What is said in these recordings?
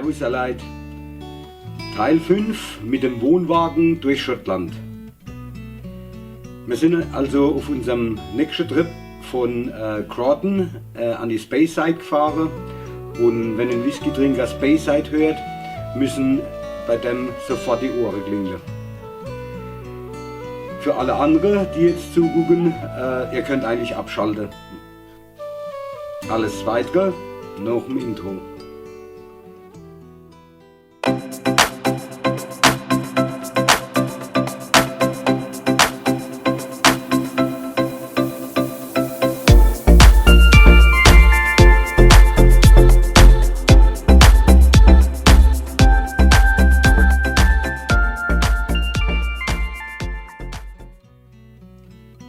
Servus ihr Leid. Teil 5 mit dem Wohnwagen durch Schottland. Wir sind also auf unserem nächsten Trip von Schottland an die Speyside gefahren, und wenn ein Whisky-Trinker Speyside hört, müssen bei dem sofort die Ohren klingeln. Für alle anderen, die jetzt zugucken, ihr könnt eigentlich abschalten. Alles weitere nach dem Intro.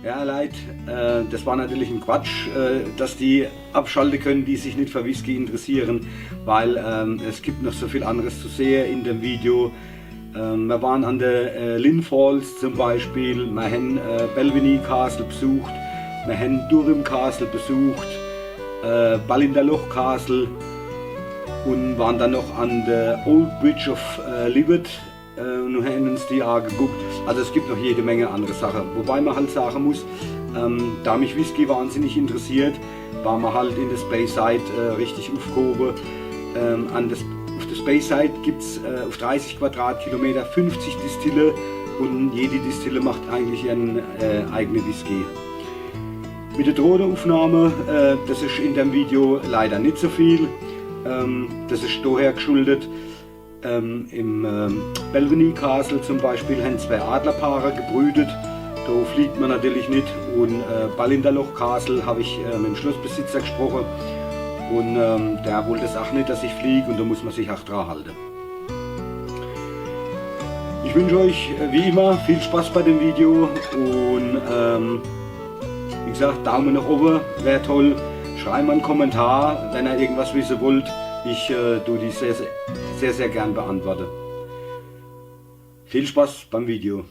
Ja Leute, das war natürlich ein Quatsch, dass die abschalten können, die sich nicht für Whisky interessieren, weil es gibt noch so viel anderes zu sehen in dem Video. Wir waren an der Lynn Falls zum Beispiel, wir haben Balvenie Castle besucht, wir haben Durham Castle besucht, Ballinderloch Castle und waren dann noch an der Old Bridge of Livet und haben uns die angeguckt. Also es gibt noch jede Menge andere Sachen, wobei man halt sagen muss, da mich Whisky wahnsinnig interessiert, war man halt in der Speyside richtig aufgehoben. Auf der Speyside gibt es auf 30 Quadratkilometer 50 Distille und jede Distille macht eigentlich ihren eigenen Whisky. Mit der Drohnenaufnahme, das ist in dem Video leider nicht so viel, das ist daher geschuldet. Im Balvenie Castle zum Beispiel haben zwei Adlerpaare gebrütet, da fliegt man natürlich nicht, und Ballinderloch Castle habe ich mit dem Schlossbesitzer gesprochen, und der wollte es auch nicht, dass ich fliege, und da muss man sich auch dran halten. Ich wünsche euch wie immer viel Spaß bei dem Video, und wie gesagt, Daumen nach oben wäre toll, schreibt mal einen Kommentar, wenn ihr irgendwas wissen wollt. Ich tue die sehr gern beantworten. Viel Spaß beim Video.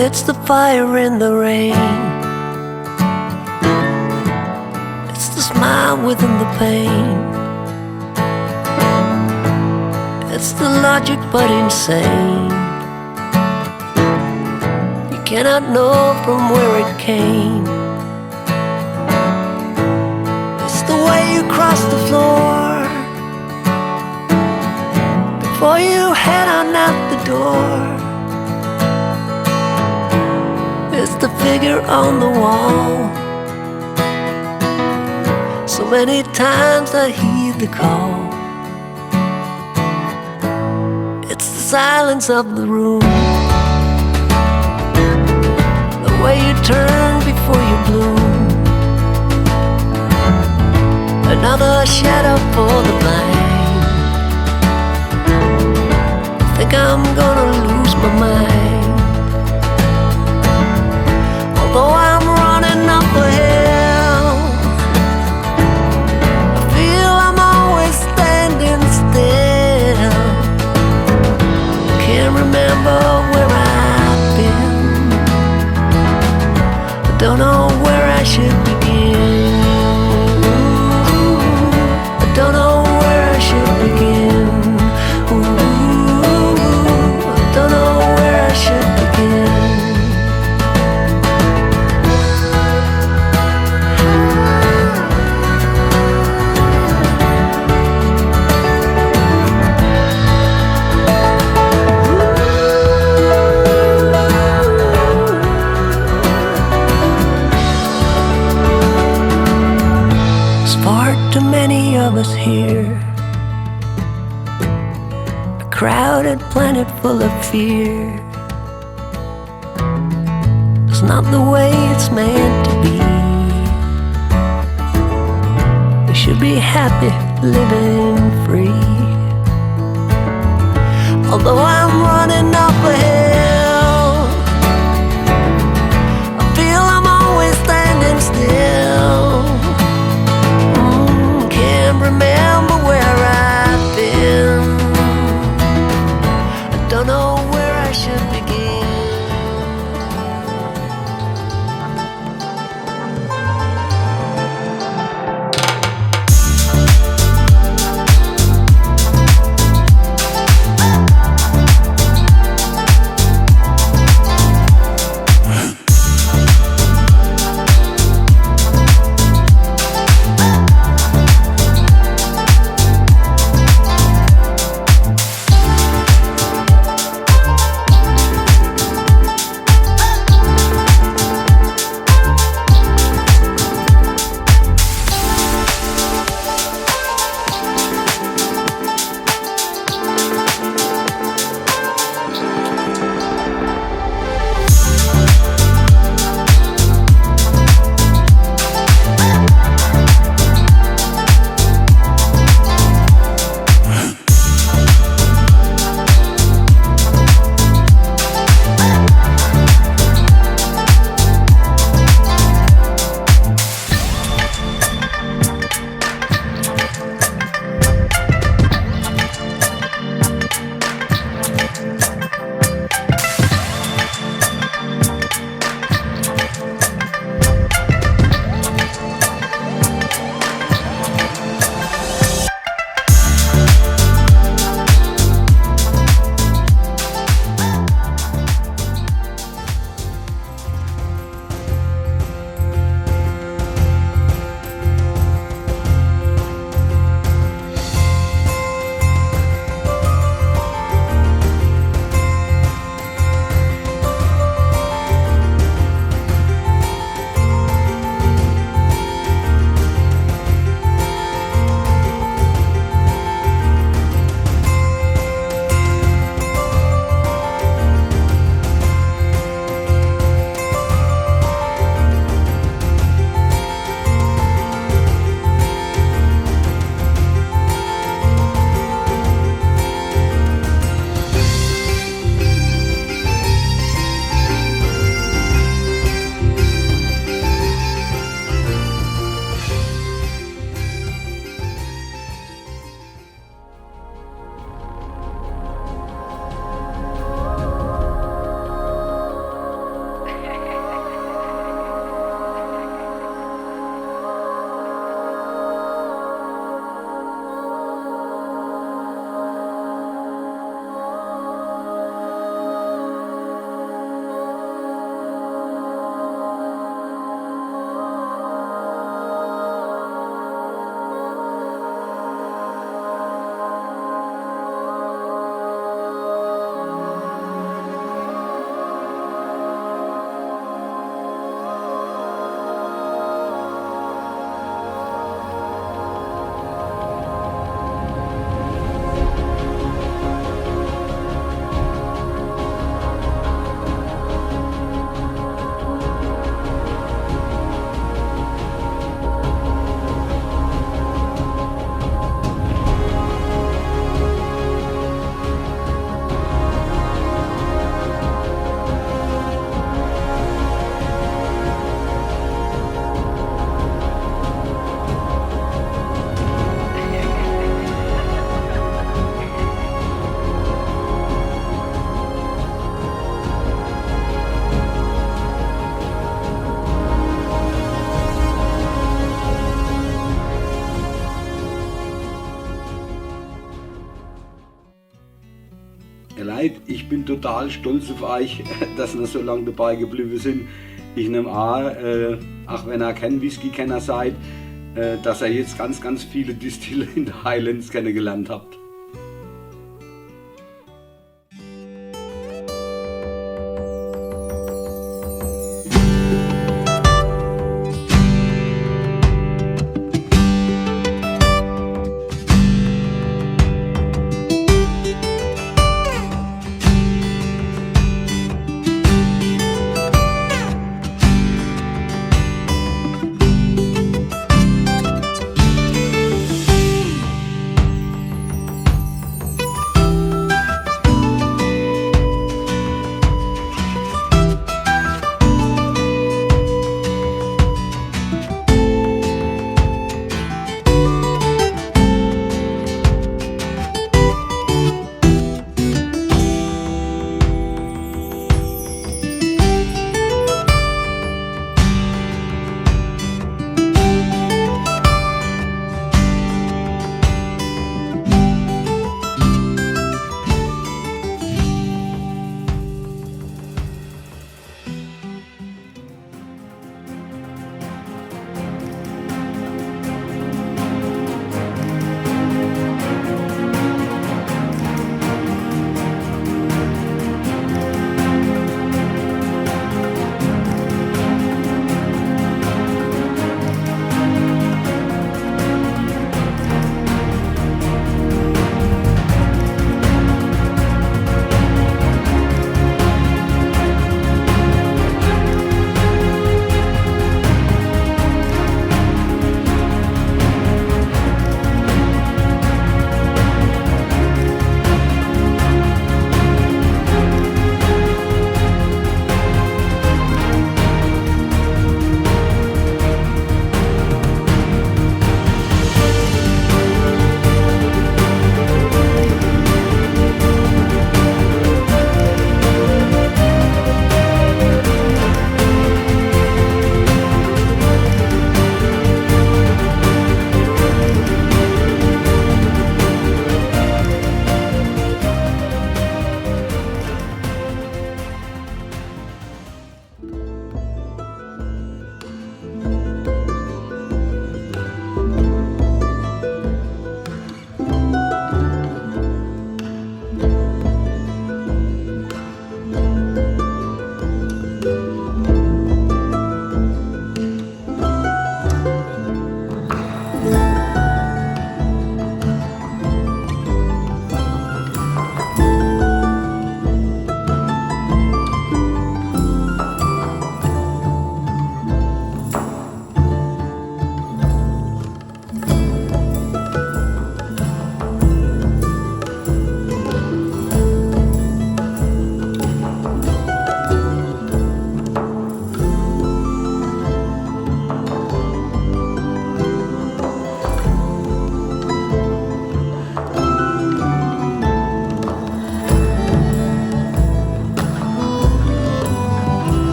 It's the fire in the rain, it's the smile within the pain, it's the logic but insane. You cannot know from where it came. It's the way you cross the floor before you head on out the door. It's the figure on the wall. So many times I heed the call. It's the silence of the room, the way you turn before you bloom. Another shadow for the blind. I think I'm gonna lose my mind. don't know where I should begin. I don't know where I should begin. I don't know where I should begin. Too many of us here, a crowded planet full of fear. It's not the way it's meant to be. We should be happy living free. Although I'm running up a hill, I feel I'm always standing still. Can't remember where I've been. I don't know where I should begin. ich bin total stolz auf euch, dass ihr so lange dabei geblieben sind. Ich nehme an, auch wenn ihr kein Whisky-Kenner seid, dass ihr jetzt ganz, ganz viele Distiller in den Highlands kennengelernt habt.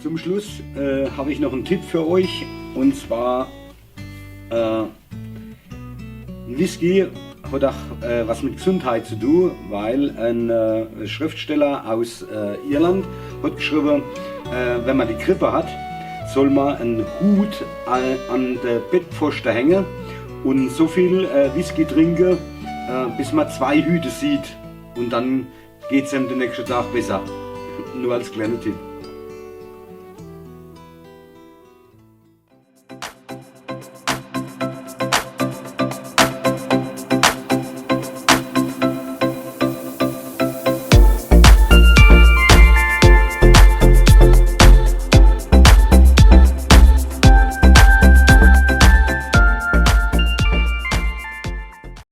Zum Schluss habe ich noch einen Tipp für euch, und zwar Whisky hat auch was mit Gesundheit zu tun, weil ein Schriftsteller aus Irland hat geschrieben, wenn man die Grippe hat, soll man einen Hut an der Bettpfosten hängen und so viel Whisky trinken, bis man 2 Hüte sieht, und dann geht es ihm den nächsten Tag besser. Nur als kleiner Tipp.